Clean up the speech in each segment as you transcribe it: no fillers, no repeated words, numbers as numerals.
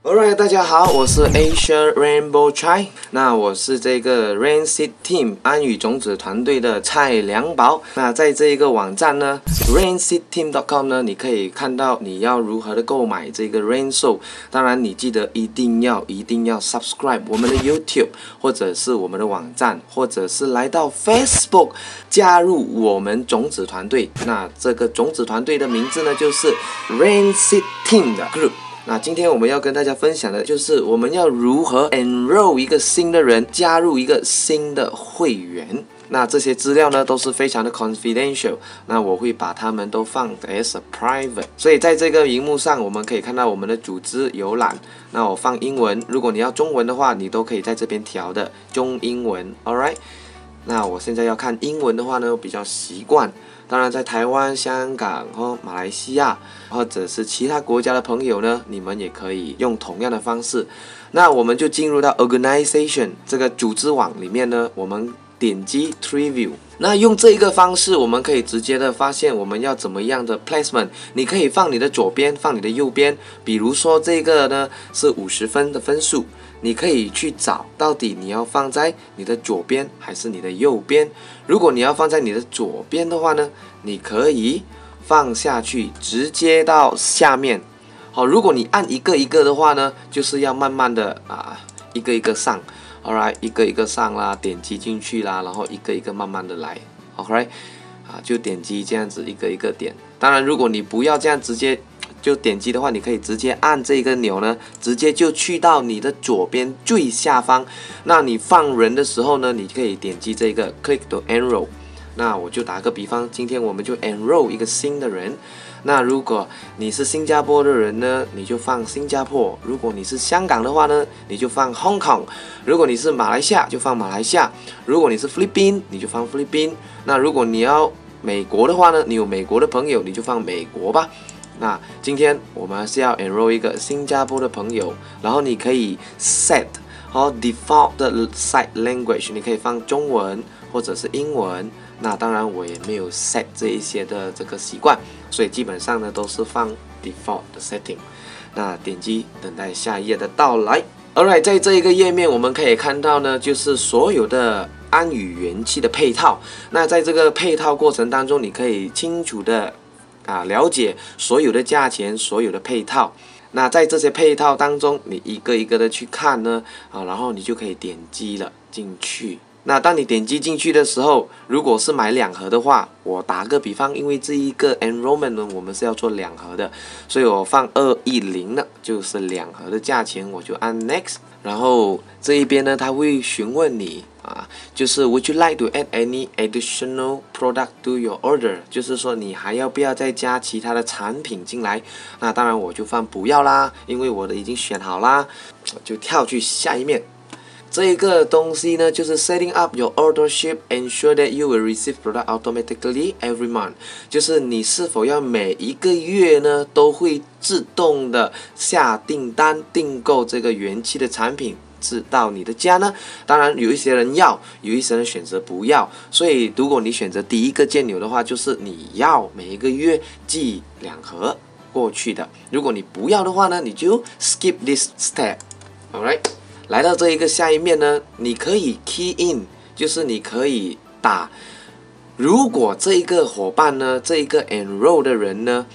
Alright， 大家好，我是 Asia Rainbow Chai， 那我是这个 Rainseed Team 安语种子团队的蔡良宝。那在这一个网站呢 ，rainseedteam.com 呢，你可以看到你要如何的购买这个 Rainsoul。当然，你记得一定要 subscribe 我们的 YouTube， 或者是我们的网站，或者是来到 Facebook 加入我们种子团队。那这个种子团队的名字呢，就是 Rainseed Team 的 Group。那今天我们要跟大家分享的就是我们要如何 enroll 一个新的人，加入一个新的会员。那这些资料呢都是非常的 confidential， 那我会把它们都放 as a private。所以在这个荧幕上，我们可以看到我们的组织游览。那我放英文，如果你要中文的话，你都可以在这边调的中英文 ，alright。那我现在要看英文的话呢，我比较习惯。当然，在台湾、香港和马来西亚，或者是其他国家的朋友呢，你们也可以用同样的方式。那我们就进入到 Organization 这个组织网里面呢，我们点击 Tree View。那用这一个方式，我们可以直接的发现我们要怎么样的 placement。你可以放你的左边，放你的右边。比如说这个呢是50分的分数，你可以去找到底你要放在你的左边还是你的右边。如果你要放在你的左边的话呢，你可以放下去，直接到下面。好，如果你按一个一个的话呢，就是要慢慢的一个一个上。Alright， 一个一个上啦，点击进去啦，然后一个一个慢慢的来 ，Alright， 就点击这样子一个一个点。当然，如果你不要这样直接就点击的话，你可以直接按这个钮呢，直接就去到你的左边最下方。那你放人的时候呢，你可以点击这个 Click to Enroll。那我就打个比方，今天我们就 enroll 一个新的人。那如果你是新加坡的人呢，你就放新加坡；如果你是香港的话呢，你就放 Hong Kong；如果你是马来西亚，就放马来西亚；如果你是菲律宾，你就放菲律宾。那如果你要美国的话呢，你有美国的朋友，你就放美国吧。那今天我们是要 enroll 一个新加坡的朋友，然后你可以 set default 的 site language， 你可以放中文或者是英文。那当然我也没有 set 这一些的这个习惯，所以基本上呢都是放 default 的 setting。那点击等待下一页的到来。Alright， 在这一个页面我们可以看到呢，就是所有的安语元气的配套。那在这个配套过程当中，你可以清楚的了解所有的价钱，所有的配套。那在这些配套当中，你一个一个的去看呢，然后你就可以点击了进去。那当你点击进去的时候，如果是买2盒的话，我打个比方，因为这一个 enrollment 呢，我们是要做2盒的，所以我放210呢，就是2盒的价钱，我就按 next。然后这一边呢，他会询问你就是 Would you like to add any additional product to your order？ 就是说你还要不要再加其他的产品进来？那当然我就放不要啦，因为我的已经选好啦，就跳去下一面。这一个东西呢，就是 setting up your ordership, ensure that you will receive product automatically every month。就是你是否要每一个月呢，都会自动的下订单订购这个元气的产品至到你的家呢？当然有一些人要，有一些人选择不要。所以如果你选择第一个键钮的话，就是你要每一个月寄2盒过去的。如果你不要的话呢，你就 skip this step。Alright。来到这一个下一面呢，你可以 key in， 就是你可以打，如果这一个伙伴呢，这一个 enroll 的人呢，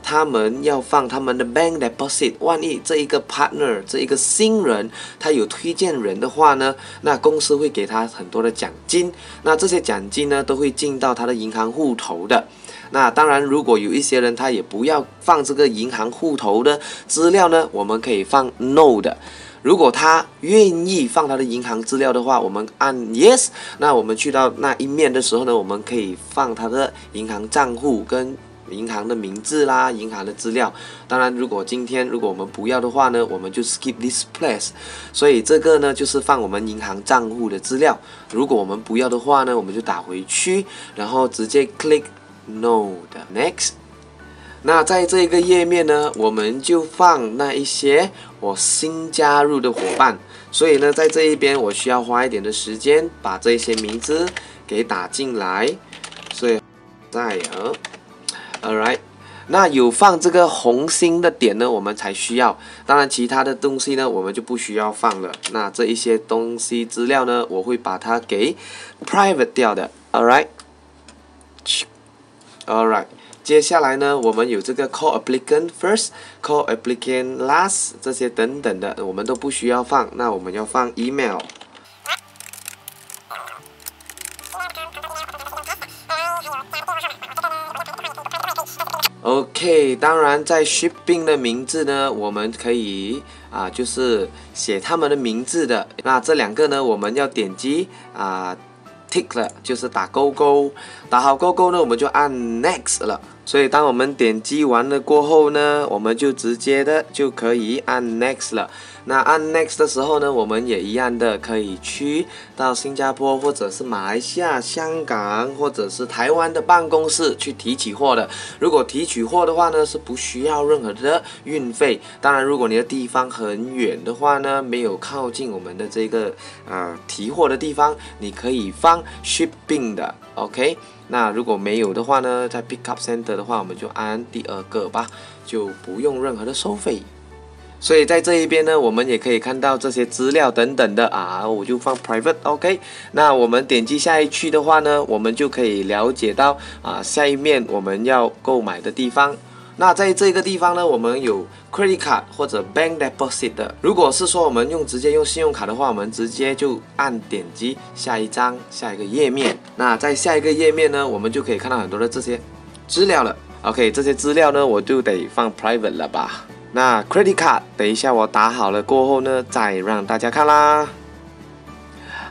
他们要放他们的 bank deposit， 万一这一个 partner， 这一个新人，他有推荐人的话呢，那公司会给他很多的奖金，那这些奖金呢，都会进到他的银行户头的。那当然，如果有一些人他也不要放这个银行户头的资料呢，我们可以放 no 的。如果他愿意放他的银行资料的话，我们按 yes。那我们去到那一面的时候呢，我们可以放他的银行账户跟银行的名字啦，银行的资料。当然，如果我们不要的话呢，我们就 skip this place。所以这个呢，就是放我们银行账户的资料。如果我们不要的话呢，我们就打回去，然后直接 click no 的 next。那在这个页面呢，我们就放那一些我新加入的伙伴，所以呢，在这一边我需要花一点的时间把这些名字给打进来，所以再Alright，那有放这个红心的点呢，我们才需要。当然，其他的东西呢，我们就不需要放了。那这一些东西资料呢，我会把它给 private 掉的。Alright。接下来呢，我们有这个 call applicant first、call applicant last 这些等等的，我们都不需要放。那我们要放 email。OK， 当然在 shipping 的名字呢，我们可以就是写他们的名字的。那这两个呢，我们要点击tick 了，就是打勾勾。打好勾勾呢，我们就按 next 了。所以当我们点击完了过后呢，我们就直接的就可以按 next 了。那按 next 的时候呢，我们也一样的可以去到新加坡或者是马来西亚、香港或者是台湾的办公室去提取货的。如果提取货的话呢，是不需要任何的运费。当然，如果你的地方很远的话呢，没有靠近我们的这个提货的地方，你可以放 shipping 的 ，OK。那如果没有的话呢，在 pick up center 的话，我们就按第二个吧，就不用任何的收费。所以在这一边呢，我们也可以看到这些资料等等的我就放 private，OK。那我们点击下一区的话呢，我们就可以了解到下一面我们要购买的地方。那在这个地方呢，我们有 credit card 或者 bank deposit 的。如果是说我们直接用信用卡的话，我们直接就按点击下一张下一个页面。那在下一个页面呢，我们就可以看到很多的这些资料了。OK， 这些资料呢，我就得放 private 了吧。那 credit card 等一下我打好了过后呢，再让大家看啦。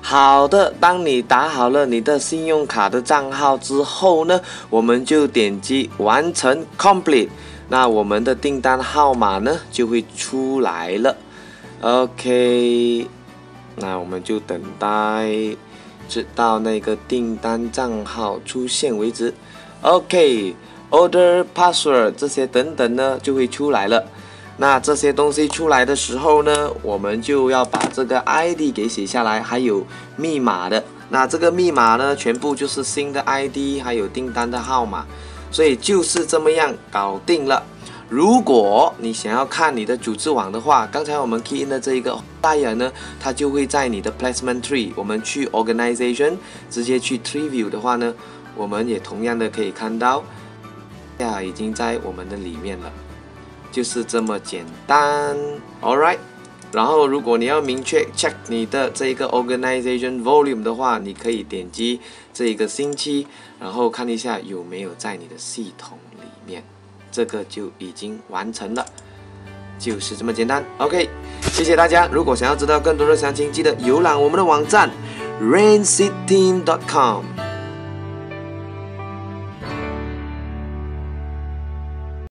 好的，当你打好了你的信用卡的账号之后呢，我们就点击完成 complete， 那我们的订单号码呢就会出来了。OK， 那我们就等待直到那个订单账号出现为止。OK，order password 这些等等呢就会出来了。那这些东西出来的时候呢，我们就要把这个 ID 给写下来，还有密码的。那这个密码呢，全部就是新的 ID， 还有订单的号码。所以就是这么样搞定了。如果你想要看你的组织网的话，刚才我们 key in 的这一个 flyer 呢，它就会在你的 placement tree。我们去 organization， 直接去 tree view 的话呢，我们也同样的可以看到，已经在我们的里面了。就是这么简单 ，Alright。然后，如果你要明确 check 你的这个 organization volume 的话，你可以点击这个星期，然后看一下有没有在你的系统里面。这个就已经完成了，就是这么简单。OK， 谢谢大家。如果想要知道更多的详情，记得浏览我们的网站 rainciteam.com。